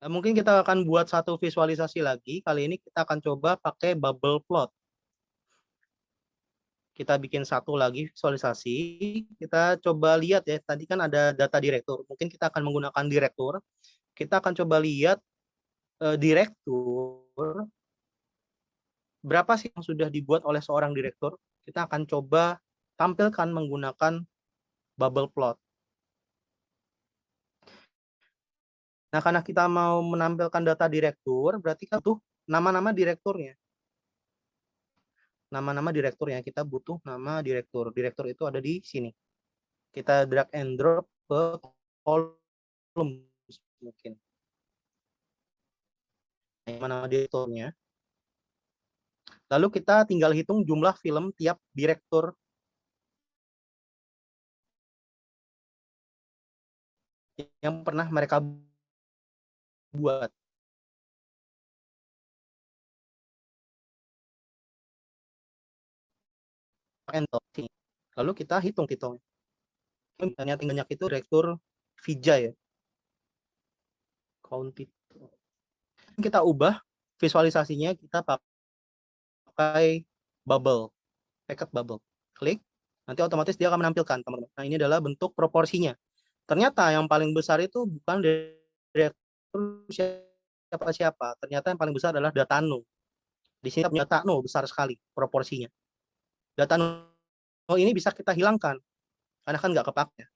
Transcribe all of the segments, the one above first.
Mungkin kita akan buat satu visualisasi lagi. Kali ini kita akan coba pakai bubble plot. Kita bikin satu lagi visualisasi. Kita coba lihat ya, tadi kan ada data direktur. Mungkin kita akan menggunakan direktur. Kita akan coba lihat direktur. Berapa sih yang sudah dibuat oleh seorang direktur? Kita akan coba tampilkan menggunakan bubble plot. Nah, karena kita mau menampilkan data direktur, berarti kan butuh nama-nama direkturnya. Nama-nama direkturnya, kita butuh nama direktur. Direktur itu ada di sini. Kita drag and drop ke kolom mungkin. Nama direkturnya. Lalu kita tinggal hitung jumlah film tiap direktur yang pernah mereka buat. Lalu kita hitung. Misalnya tinggalnya itu direktur Vijay ya. Count it. Kita ubah visualisasinya, kita pakai bubble, packet bubble. Klik, nanti otomatis dia akan menampilkan, teman-teman. Nah, ini adalah bentuk proporsinya. Ternyata yang paling besar itu bukan direktur siapa-siapa. Ternyata yang paling besar adalah data no. Di sini data no besar sekali proporsinya. Data no ini bisa kita hilangkan, karena kan nggak kepake,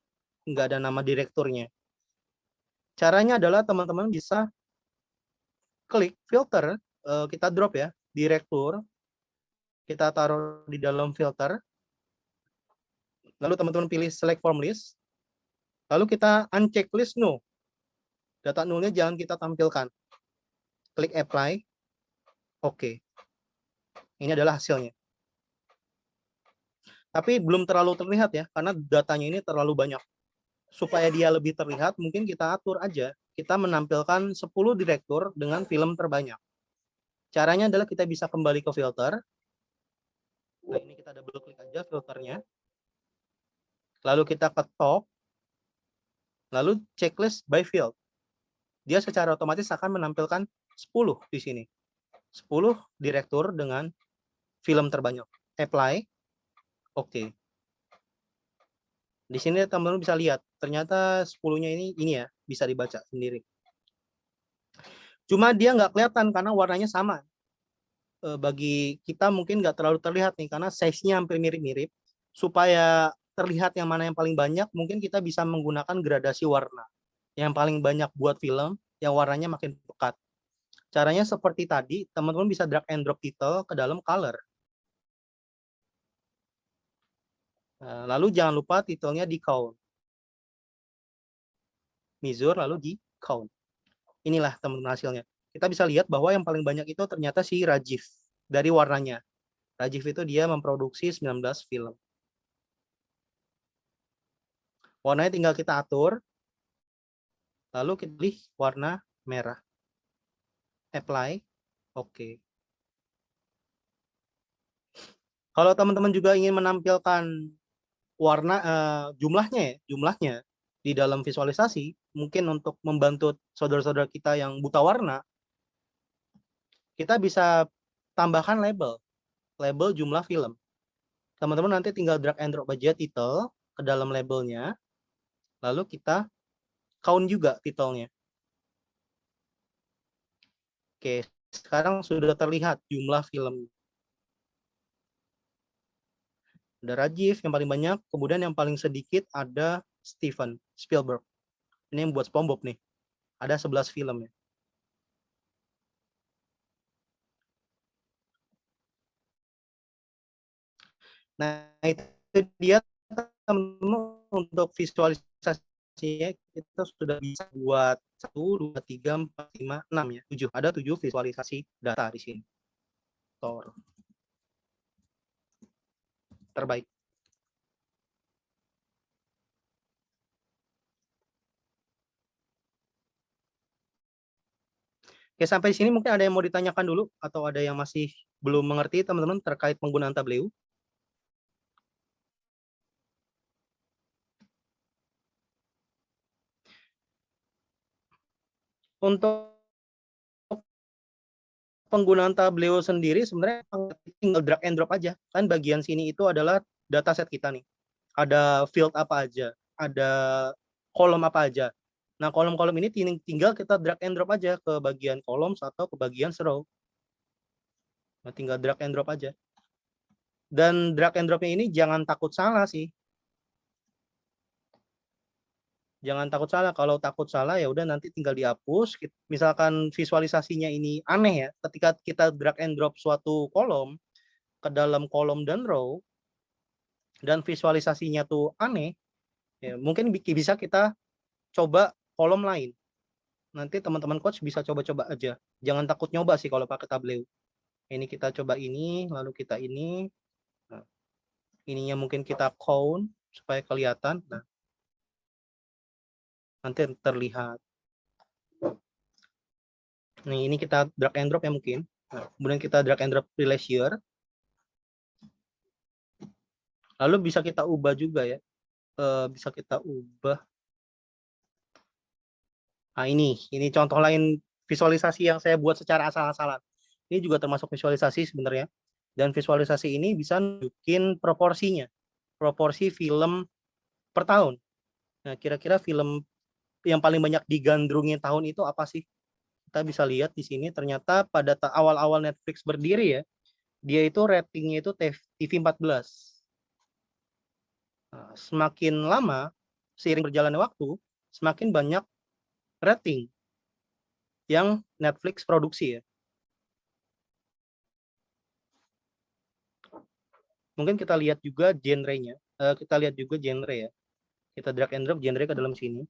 nggak ada nama direkturnya. Caranya adalah teman-teman bisa klik filter, kita drop ya, direktur, kita taruh di dalam filter, lalu teman-teman pilih select from list, lalu kita uncheck list no, data nullnya jangan kita tampilkan, klik apply, oke. Ini adalah hasilnya. Tapi belum terlalu terlihat ya, karena datanya ini terlalu banyak. Supaya dia lebih terlihat, mungkin kita atur aja, kita menampilkan 10 direktur dengan film terbanyak. Caranya adalah kita bisa kembali ke filter. Nah, ini kita double klik aja filternya. Lalu kita ke top. Lalu checklist by field. Dia secara otomatis akan menampilkan 10 di sini. 10 direktur dengan film terbanyak. Apply. Oke. Di sini teman-teman bisa lihat, ternyata 10-nya ini ya, bisa dibaca sendiri. Cuma dia nggak kelihatan karena warnanya sama. Bagi kita mungkin nggak terlalu terlihat nih, karena size-nya hampir mirip-mirip. Supaya terlihat yang mana yang paling banyak, mungkin kita bisa menggunakan gradasi warna. Yang paling banyak buat film, yang warnanya makin pekat. Caranya seperti tadi, teman-teman bisa drag and drop title ke dalam color. Lalu jangan lupa titelnya di count. Measure lalu di count. Inilah teman-teman hasilnya. Kita bisa lihat bahwa yang paling banyak itu ternyata si Rajiv dari warnanya. Rajiv itu dia memproduksi 19 film. Warnanya tinggal kita atur. Lalu kita pilih warna merah. Apply. Oke. Kalau teman-teman juga ingin menampilkan warna jumlahnya di dalam visualisasi, mungkin untuk membantu saudara-saudara kita yang buta warna, kita bisa tambahkan label jumlah film. Teman-teman nanti tinggal drag and drop aja title ke dalam labelnya, lalu kita count juga titelnya. Oke, sekarang sudah terlihat jumlah film. Ada Rajiv yang paling banyak, kemudian yang paling sedikit ada Steven Spielberg. Ini yang buat SpongeBob nih. Ada 11 film ya. Nah, itu dia teman-teman, untuk visualisasinya kita sudah bisa buat 1, 2, 3, 4, 5, 6 ya. 7. Ada 7 visualisasi data di sini. Terbaik. Oke, sampai sini mungkin ada yang mau ditanyakan dulu atau ada yang masih belum mengerti teman-teman terkait penggunaan Tableau? Untuk penggunaan Tableau sendiri sebenarnya tinggal drag and drop aja. Kan bagian sini itu adalah dataset kita nih. Ada field apa aja, ada kolom apa aja. Nah, kolom-kolom ini tinggal kita drag and drop aja ke bagian columns atau ke bagian row. Nah, tinggal drag and drop aja. Dan drag and dropnya ini jangan takut salah sih. Jangan takut salah. Kalau takut salah ya udah nanti tinggal dihapus. Misalkan visualisasinya ini aneh ya, ketika kita drag and drop suatu kolom ke dalam kolom dan row dan visualisasinya tuh aneh, ya mungkin bisa kita coba kolom lain. Nanti teman-teman coach bisa coba-coba aja. Jangan takut nyoba sih kalau pakai Tableau. Ini kita coba ini, lalu kita ini. Nah, ininya mungkin kita count supaya kelihatan. Nah, nanti terlihat. Nih, ini kita drag and drop ya mungkin. Nah, kemudian kita drag and drop relation. Lalu bisa kita ubah juga ya. Bisa kita ubah. Nah, ini contoh lain visualisasi yang saya buat secara asal-asalan. Ini juga termasuk visualisasi sebenarnya. Dan visualisasi ini bisa nunjukin proporsinya. Proporsi film per tahun. Nah, kira-kira film yang paling banyak digandrungin tahun itu apa sih? Kita bisa lihat di sini ternyata pada awal-awal Netflix berdiri ya, dia itu ratingnya itu TV 14. Nah, semakin lama, seiring berjalannya waktu, semakin banyak rating yang Netflix produksi ya. Mungkin kita lihat juga genre-nya. Kita lihat juga genre ya. Kita drag and drop genre ke dalam sini.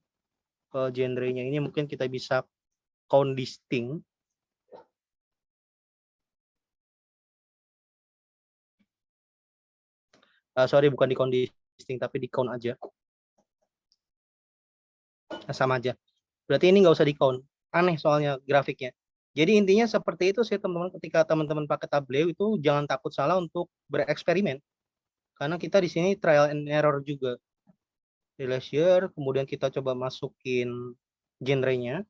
Genre-nya ini mungkin kita bisa count distinct. Sorry, bukan di count distinct, tapi di count aja. Nah, sama aja. Berarti ini nggak usah di count. Aneh soalnya grafiknya. Jadi intinya seperti itu sih teman-teman. Ketika teman-teman pakai Tableau itu jangan takut salah untuk bereksperimen. Karena kita di sini trial and error juga. Relation, kemudian kita coba masukin genre-nya.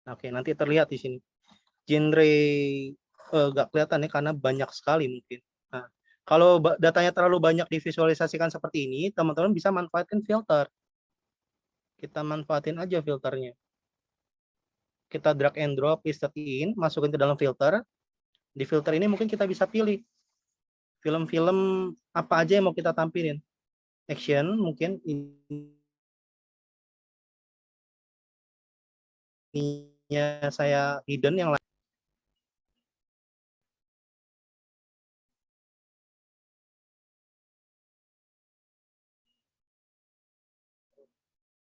Oke, nanti terlihat di sini. Genre nggak kelihatan ya karena banyak sekali mungkin. Nah, kalau datanya terlalu banyak divisualisasikan seperti ini, teman-teman bisa manfaatkan filter. Kita manfaatin aja filternya. Kita drag and drop, paste in, masukin ke dalam filter. Di filter ini mungkin kita bisa pilih film-film apa aja yang mau kita tampilin. Action mungkin ininya saya hidden yang lain.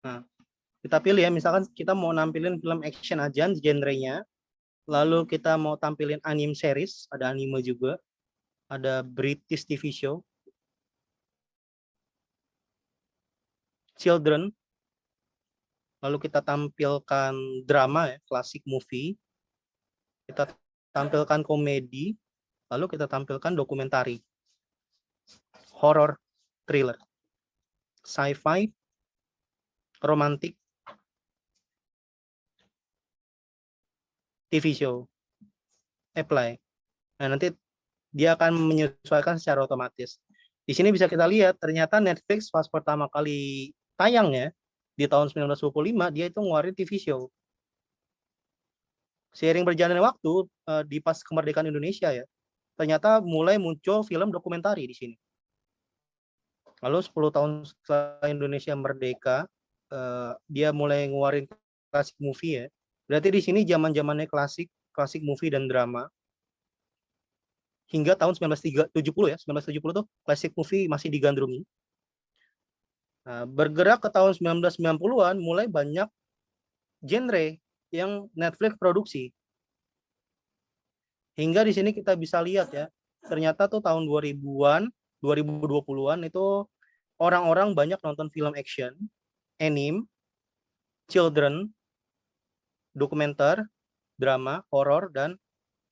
Nah, kita pilih ya, misalkan kita mau nampilin film action aja genrenya, lalu kita mau tampilin anime series, ada anime juga, ada British TV show, children, lalu kita tampilkan drama ya, classic movie, kita tampilkan komedi, lalu kita tampilkan dokumentari, horror, thriller, sci-fi, romantik, TV show, apply. Nah, nanti dia akan menyesuaikan secara otomatis. Di sini bisa kita lihat, ternyata Netflix pas pertama kali tayang ya, di tahun 1925, dia itu ngeluarin TV show. Seiring berjalannya waktu, di pas kemerdekaan Indonesia ya, ternyata mulai muncul film dokumentari di sini. Lalu 10 tahun setelah Indonesia merdeka, dia mulai ngeluarin classic movie ya. Berarti di sini zaman-zamannya classic movie dan drama. Hingga tahun 1970 ya, 1970 tuh classic movie masih digandrungi. Nah, bergerak ke tahun 1990-an mulai banyak genre yang Netflix produksi. Hingga di sini kita bisa lihat ya, ternyata tuh tahun 2000-an, 2020-an itu orang-orang banyak nonton film action, anime, children, dokumenter, drama, horror, dan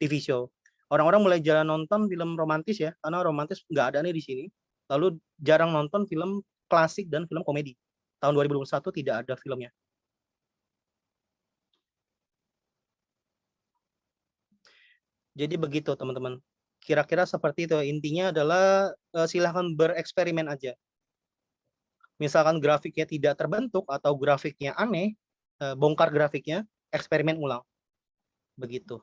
TV show. Orang-orang mulai jarang nonton film romantis ya, karena romantis nggak ada nih di sini. Lalu jarang nonton film klasik dan film komedi. Tahun 2021 tidak ada filmnya. Jadi begitu teman-teman. Kira-kira seperti itu. Intinya adalah silahkan bereksperimen aja. Misalkan grafiknya tidak terbentuk atau grafiknya aneh, bongkar grafiknya, eksperimen ulang. Begitu.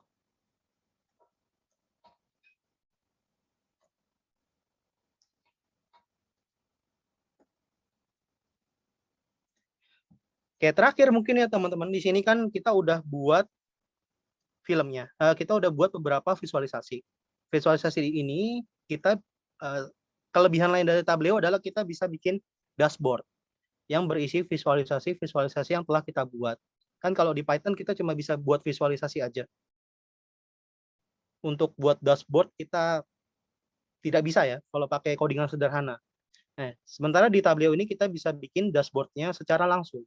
Oke, terakhir mungkin ya teman-teman, di sini kan kita udah buat filmnya. Kita udah buat beberapa visualisasi. Visualisasi ini kita kelebihan lain dari Tableau adalah kita bisa bikin dashboard yang berisi visualisasi yang telah kita buat. Kan kalau di Python kita cuma bisa buat visualisasi aja. Untuk buat dashboard kita tidak bisa ya kalau pakai codingan sederhana. Sementara di Tableau ini kita bisa bikin dashboardnya secara langsung.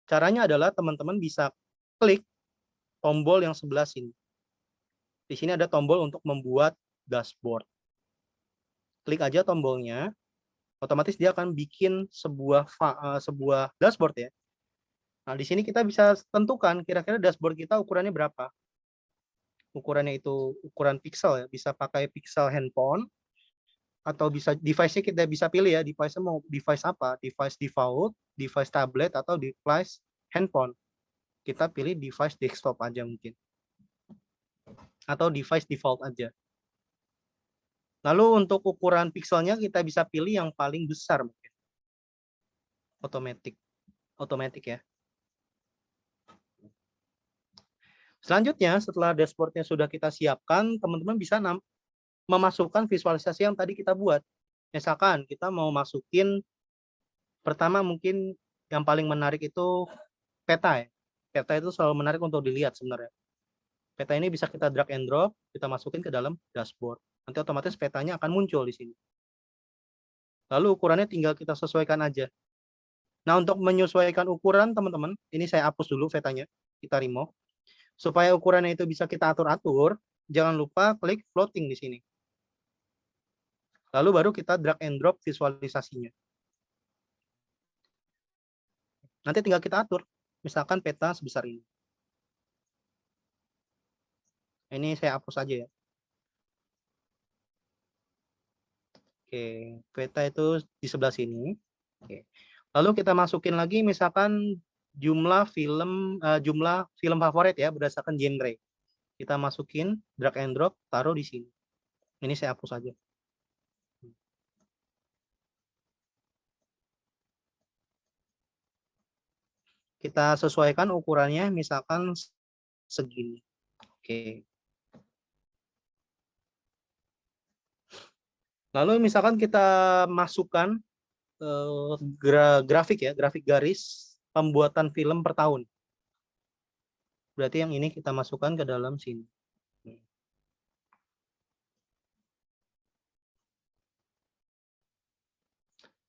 Caranya adalah teman-teman bisa klik tombol yang sebelah sini. Di sini ada tombol untuk membuat dashboard. Klik aja tombolnya, otomatis dia akan bikin sebuah dashboard ya. Nah, di sini kita bisa tentukan kira-kira dashboard kita ukurannya berapa. Ukurannya itu ukuran pixel ya, bisa pakai pixel handphone, atau bisa device-nya kita bisa pilih ya, device-nya mau device apa, device default, device tablet, atau device handphone. Kita pilih device desktop aja mungkin. Atau device default aja. Lalu untuk ukuran pixelnya kita bisa pilih yang paling besar mungkin. Otomatis ya. Selanjutnya, setelah dashboardnya sudah kita siapkan, teman-teman bisa memasukkan visualisasi yang tadi kita buat. Misalkan kita mau masukin, pertama mungkin yang paling menarik itu peta ya. Peta itu selalu menarik untuk dilihat sebenarnya. Peta ini bisa kita drag and drop, kita masukin ke dalam dashboard. Nanti otomatis petanya akan muncul di sini. Lalu ukurannya tinggal kita sesuaikan aja. Nah, untuk menyesuaikan ukuran, teman-teman, ini saya hapus dulu petanya, kita remove. Supaya ukurannya itu bisa kita atur-atur, jangan lupa klik floating di sini. Lalu baru kita drag and drop visualisasinya. Nanti tinggal kita atur, misalkan peta sebesar ini. Ini saya hapus aja ya. Oke, peta itu di sebelah sini. Oke. Lalu kita masukin lagi misalkan jumlah film favorit ya berdasarkan genre. Kita masukin, drag and drop, taruh di sini. Ini saya hapus aja. Kita sesuaikan ukurannya misalkan segini. Oke. Lalu misalkan kita masukkan grafik ya, grafik garis pembuatan film per tahun. Berarti yang ini kita masukkan ke dalam sini.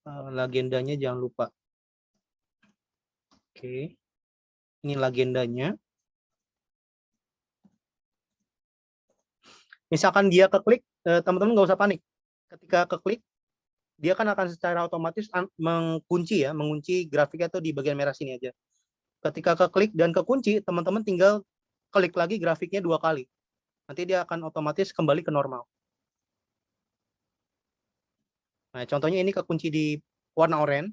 Legendanya jangan lupa. Oke. Ini legendanya. Misalkan dia keklik, teman-teman nggak usah panik. Ketika keklik, dia kan akan secara otomatis mengunci grafiknya tuh di bagian merah sini aja. Ketika keklik dan kekunci, teman-teman tinggal klik lagi grafiknya 2 kali. Nanti dia akan otomatis kembali ke normal. Nah, contohnya ini kekunci di warna oranye.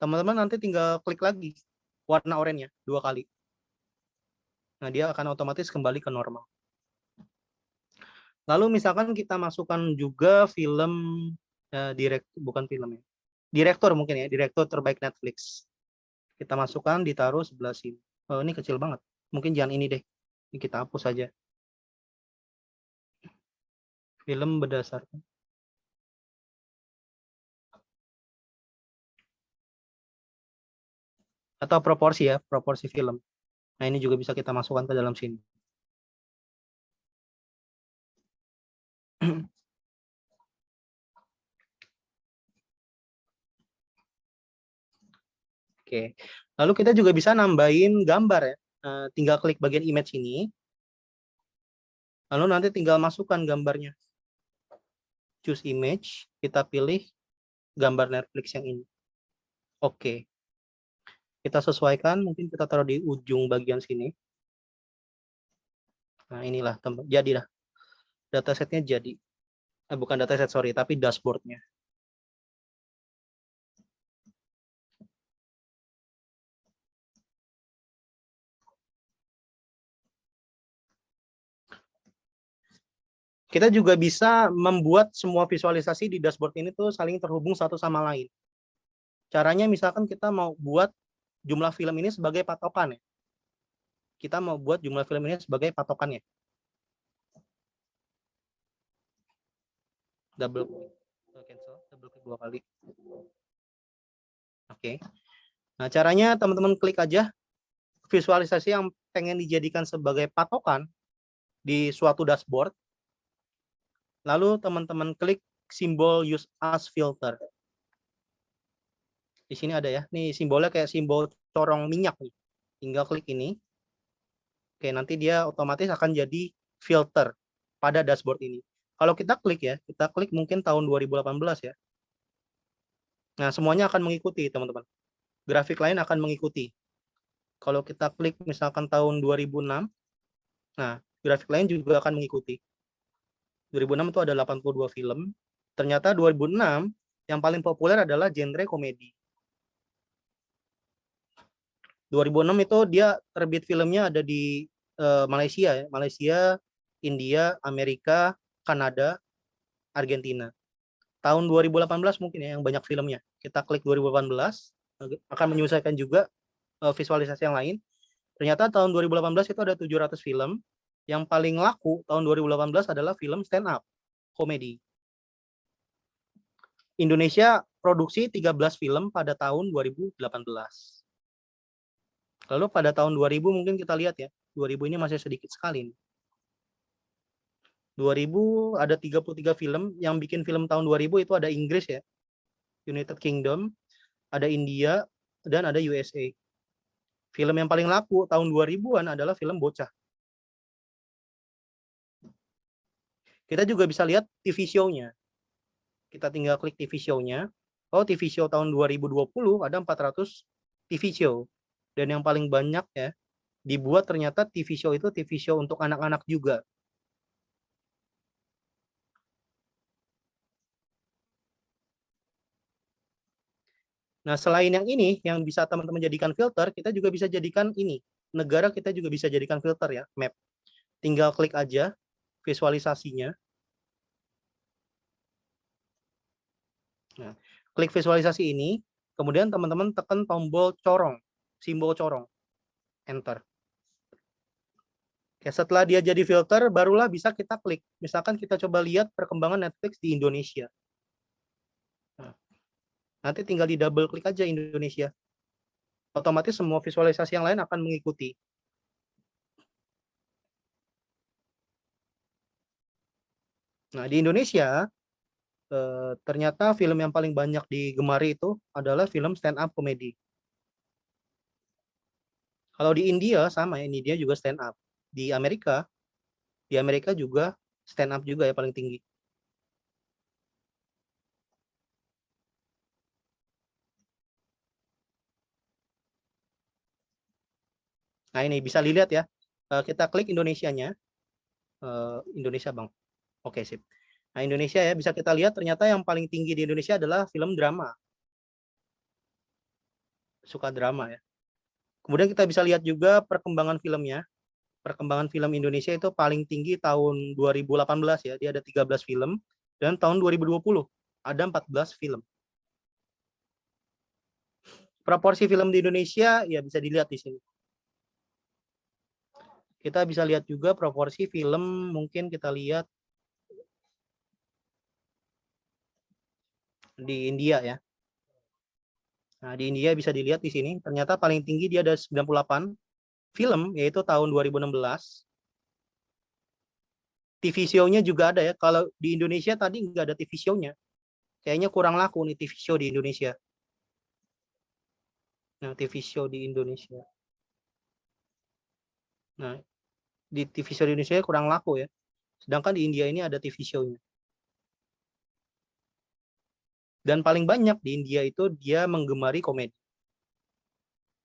Teman-teman nanti tinggal klik lagi warna oranye 2 kali. Nah, dia akan otomatis kembali ke normal. Lalu misalkan kita masukkan juga film bukan film ya. Direktur mungkin ya, direktur terbaik Netflix. Kita masukkan, ditaruh sebelah sini. Oh, ini kecil banget. Mungkin jangan ini deh. Ini kita hapus saja. Film berdasarkan. Atau proporsi ya, proporsi film. Nah, ini juga bisa kita masukkan ke dalam sini. Oke. Lalu kita juga bisa nambahin gambar ya. Tinggal klik bagian image ini. Lalu nanti tinggal masukkan gambarnya. Choose image, kita pilih gambar Netflix yang ini. Oke. Kita sesuaikan, mungkin kita taruh di ujung bagian sini. Nah, inilah jadilah. datasetnya jadi. Bukan dataset, sorry, tapi dashboardnya. Kita juga bisa membuat semua visualisasi di dashboard ini tuh saling terhubung satu sama lain. Caranya misalkan kita mau buat jumlah film ini sebagai patokan ya. Kita mau buat jumlah film ini sebagai patokannya. Double cancel, double klik 2 kali. Oke. Nah, caranya teman-teman klik aja visualisasi yang pengen dijadikan sebagai patokan di suatu dashboard. Lalu teman-teman klik simbol use as filter. Di sini ada ya. Nih simbolnya kayak simbol corong minyak nih. Tinggal klik ini. Oke, nanti dia otomatis akan jadi filter pada dashboard ini. Kalau kita klik ya, kita klik mungkin tahun 2018 ya. Nah, semuanya akan mengikuti, teman-teman. Grafik lain akan mengikuti. Kalau kita klik misalkan tahun 2006, nah, grafik lain juga akan mengikuti. 2006 itu ada 82 film. Ternyata 2006 yang paling populer adalah genre komedi. 2006 itu dia terbit filmnya ada di Malaysia ya, Malaysia, India, Amerika, Kanada, Argentina. Tahun 2018 mungkin ya yang banyak filmnya. Kita klik 2018 akan menyelesaikan juga visualisasi yang lain. Ternyata tahun 2018 itu ada 700 film. Yang paling laku tahun 2018 adalah film stand up komedi. Indonesia produksi 13 film pada tahun 2018. Lalu pada tahun 2000 mungkin kita lihat ya, 2000 ini masih sedikit sekali. 2000 ada 33 film, yang bikin film tahun 2000 itu ada Inggris ya, United Kingdom, ada India, dan ada USA. Film yang paling laku tahun 2000-an adalah film bocah. Kita juga bisa lihat TV show-nya. Kita tinggal klik TV show-nya. Oh, TV show tahun 2020 ada 400 TV show. Dan yang paling banyak ya, dibuat ternyata TV show itu TV show untuk anak-anak juga. Nah, selain yang ini, yang bisa teman-teman jadikan filter, kita juga bisa jadikan ini. Negara kita juga bisa jadikan filter ya, map. Tinggal klik aja visualisasinya. Nah, klik visualisasi ini, kemudian teman-teman tekan tombol corong, simbol corong, enter. Oke, setelah dia jadi filter, barulah bisa kita klik. Misalkan kita coba lihat perkembangan Netflix di Indonesia. Nah, nanti tinggal di double klik aja Indonesia. Otomatis semua visualisasi yang lain akan mengikuti. Nah, di Indonesia, ternyata film yang paling banyak digemari itu adalah film stand up komedi. Kalau di India sama ya, ini dia juga stand up. Di Amerika juga stand up juga ya paling tinggi. Nah, ini bisa dilihat ya. Kita klik Indonesianya. Indonesia, Bang. Oke, sip. Nah, Indonesia ya, bisa kita lihat ternyata yang paling tinggi di Indonesia adalah film drama. Suka drama ya. Kemudian kita bisa lihat juga perkembangan filmnya. Perkembangan film Indonesia itu paling tinggi tahun 2018 ya. Dia ada 13 film. Dan tahun 2020 ada 14 film. Proporsi film di Indonesia ya bisa dilihat di sini. Kita bisa lihat juga proporsi film, mungkin kita lihat di India ya. Nah, di India bisa dilihat di sini, ternyata paling tinggi dia ada 98 film, yaitu tahun 2016. TV show-nya juga ada ya. Kalau di Indonesia tadi nggak ada TV show-nya. Kayaknya kurang laku nih TV show di Indonesia. Nah, TV show di Indonesia. Nah, di TV show di Indonesia kurang laku ya. Sedangkan di India ini ada TV show-nya. Dan paling banyak di India itu dia menggemari komedi.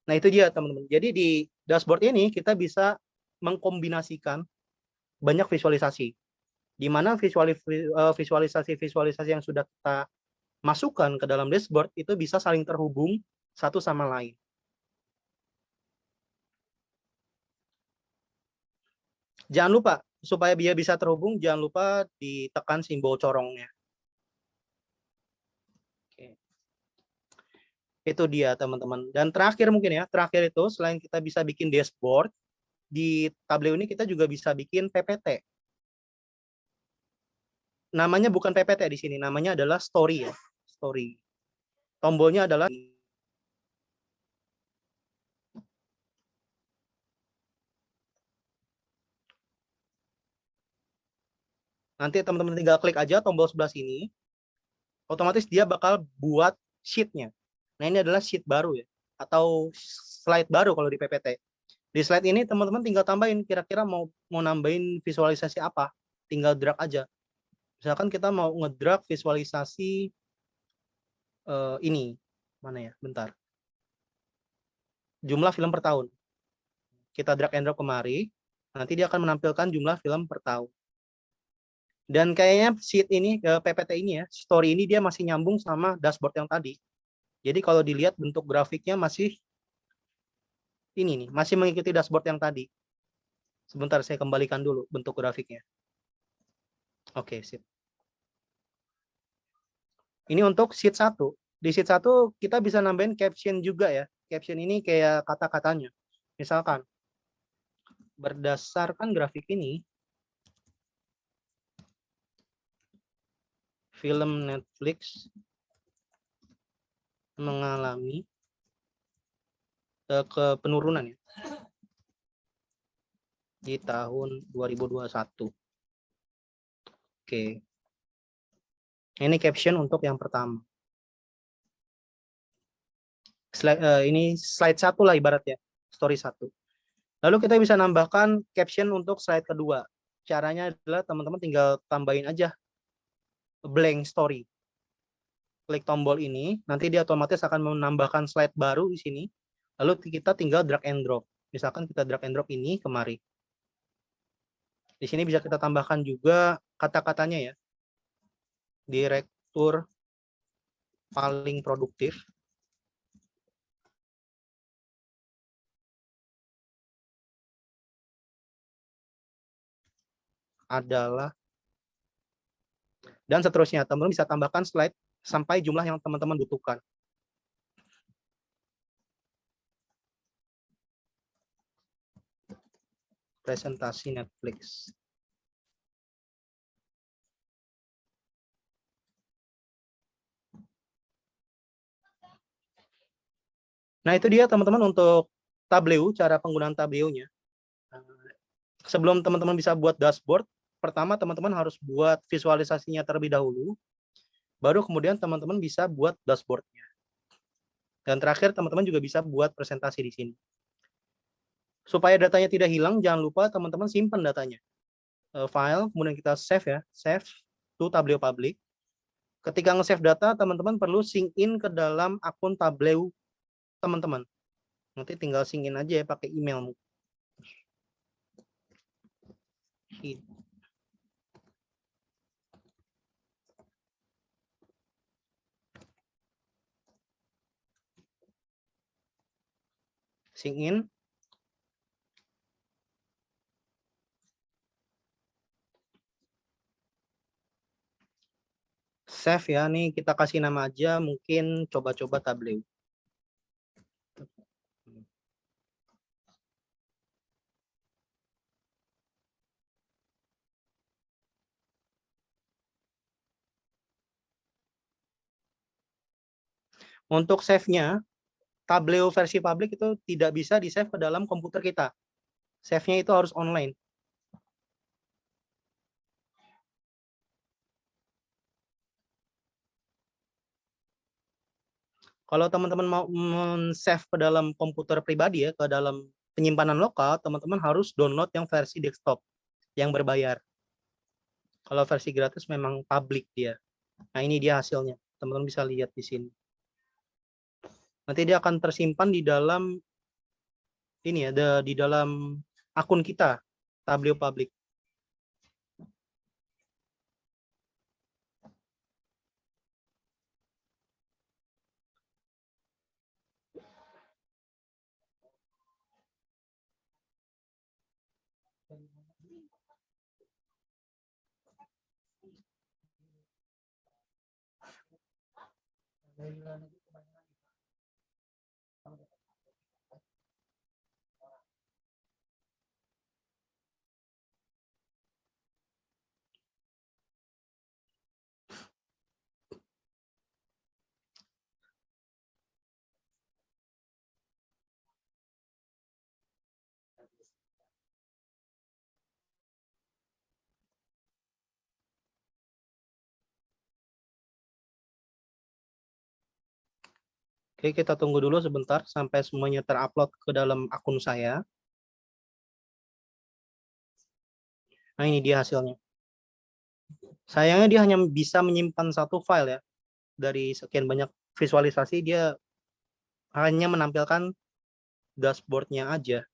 Nah, itu dia teman-teman. Jadi di dashboard ini kita bisa mengkombinasikan banyak visualisasi. di mana visualisasi-visualisasi yang sudah kita masukkan ke dalam dashboard itu bisa saling terhubung satu sama lain. Jangan lupa, supaya dia bisa terhubung, jangan lupa ditekan simbol corongnya. Oke. Itu dia, teman-teman. Dan terakhir mungkin ya, terakhir itu selain kita bisa bikin dashboard, di Tableau ini kita juga bisa bikin PPT. Namanya bukan PPT di sini, namanya adalah story ya. Story. Tombolnya adalah nanti teman-teman tinggal klik aja tombol sebelah sini, otomatis dia bakal buat sheet-nya. Nah, ini adalah sheet baru ya, atau slide baru kalau di PPT. Di slide ini teman-teman tinggal tambahin kira-kira mau nambahin visualisasi apa, tinggal drag aja. Misalkan kita mau ngedrag visualisasi ini, mana ya, bentar. Jumlah film per tahun. Kita drag and drop kemari, nanti dia akan menampilkan jumlah film per tahun. Dan kayaknya sheet ini, PPT ini ya, story ini dia masih nyambung sama dashboard yang tadi. Jadi kalau dilihat bentuk grafiknya masih ini nih, masih mengikuti dashboard yang tadi. Sebentar saya kembalikan dulu bentuk grafiknya. Oke, sip. Ini untuk sheet 1. Di sheet 1 kita bisa nambahin caption juga ya. Caption ini kayak kata-katanya. Misalkan, berdasarkan grafik ini, film Netflix mengalami penurunan ya di tahun 2021. Oke. Ini caption untuk yang pertama. Ini slide 1 lah ibaratnya, story 1. Lalu kita bisa nambahkan caption untuk slide kedua. Caranya adalah teman-teman tinggal tambahin aja blank story. Klik tombol ini, nanti dia otomatis akan menambahkan slide baru di sini. Lalu kita tinggal drag and drop. Misalkan kita drag and drop ini kemari. Di sini bisa kita tambahkan juga kata-katanya ya. Direktur paling produktif adalah, dan seterusnya. Teman-teman bisa tambahkan slide sampai jumlah yang teman-teman butuhkan. Presentasi Netflix. Nah, itu dia teman-teman untuk Tableau, cara penggunaan Tableau-nya. Sebelum teman-teman bisa buat dashboard, pertama teman-teman harus buat visualisasinya terlebih dahulu, baru kemudian teman-teman bisa buat dashboard-nya. Dan terakhir teman-teman juga bisa buat presentasi di sini. Supaya datanya tidak hilang, jangan lupa teman-teman simpan datanya. File, kemudian kita save ya, save to Tableau Public. Ketika nge-save data, teman-teman perlu sync in ke dalam akun Tableau teman-teman. Nanti tinggal sync in aja ya pakai email. Sync in. Save ya, nih kita kasih nama aja, mungkin coba-coba Tableau. Untuk save-nya, Tableau versi publik itu tidak bisa di-save ke dalam komputer kita. Save-nya itu harus online. Kalau teman-teman mau men-save ke dalam komputer pribadi ya, ke dalam penyimpanan lokal, teman-teman harus download yang versi desktop yang berbayar. Kalau versi gratis memang publik dia. Nah, ini dia hasilnya. Teman-teman bisa lihat di sini. Nanti dia akan tersimpan di dalam ini ya, di dalam akun kita, Tableau Public. Oke, kita tunggu dulu sebentar sampai semuanya terupload ke dalam akun saya. Nah, ini dia hasilnya. Sayangnya dia hanya bisa menyimpan satu file ya. Dari sekian banyak visualisasi, dia hanya menampilkan dashboard-nya aja.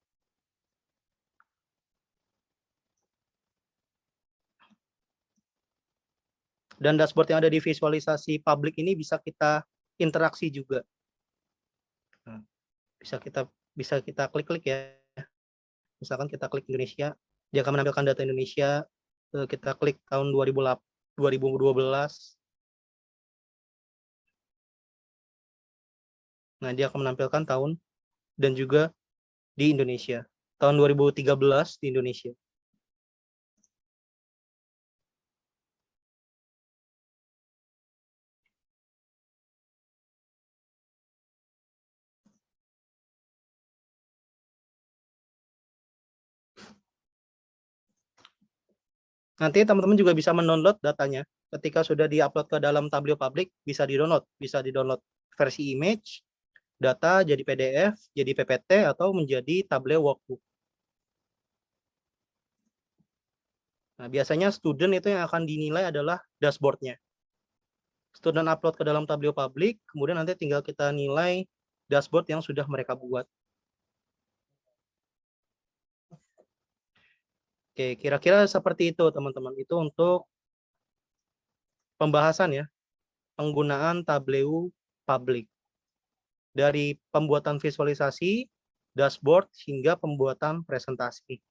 Dan dashboard yang ada di visualisasi publik ini bisa kita interaksi juga. Nah, bisa kita klik-klik ya. Misalkan kita klik Indonesia, dia akan menampilkan data Indonesia. Kita klik tahun 2012. Nah, dia akan menampilkan tahun dan juga di Indonesia. Tahun 2013 di Indonesia. Nanti teman-teman juga bisa mendownload datanya. Ketika sudah diupload ke dalam Tableau Public, bisa di-download. Bisa di-download versi image, data jadi PDF, jadi PPT, atau menjadi Tableau Workbook. Nah, biasanya student itu yang akan dinilai adalah dashboard-nya. Student upload ke dalam Tableau Public, kemudian nanti tinggal kita nilai dashboard yang sudah mereka buat. Oke, kira-kira seperti itu teman-teman. Itu untuk pembahasan ya, penggunaan Tableau Public. Dari pembuatan visualisasi, dashboard, hingga pembuatan presentasi.